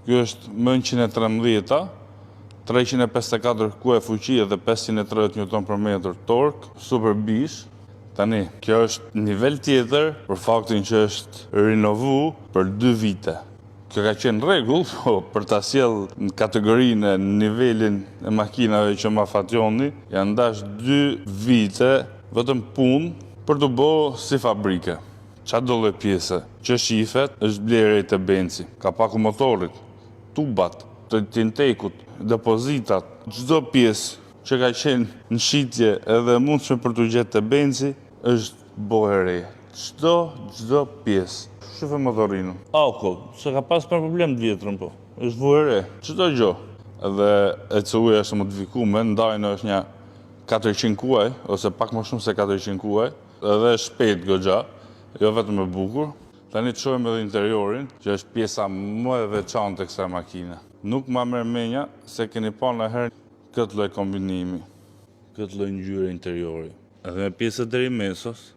Ky është M113, 354 kuaj fuqi dhe 530 Nm tork, super bish. Tani, kjo është nivel tjetër për faktin që është rinovu për 2 vite. Kjo ka qenë rregull, po për ta sjell në kategorinë e nivelin e makinave që ma fatjoni, janë dash 2 vite vetëm punë për të bërë si fabrike. Qa do lloj pjese? Që shifet është blerë të benzi, kapaku motorit, tubat, të tintekut, depozitat, çdo pjesë që ka qenë në shitje edhe mundshme për të gjetë të benzi, është bërë e re. Çdo pjesë. Shifë motorinën. Akull, se ka pas për problem të vjetrën po. Është bërë e re. Çdo gjë. Edhe ECU-ja është modifikuar, ndajnë është një 400 kuaj, ose pak më shumë se 400 kuaj, edhe shpejt goxha, jo vetëm e bukur. Tani të shohim edhe interiorin, që është pjesa më e veçantë e kësaj makine. Nuk ma merr menja se keni pa ndonjëherë këtë lloj kombinimi, këtë lloj ngjyre interiori. Edhe me pjesët deri mesos,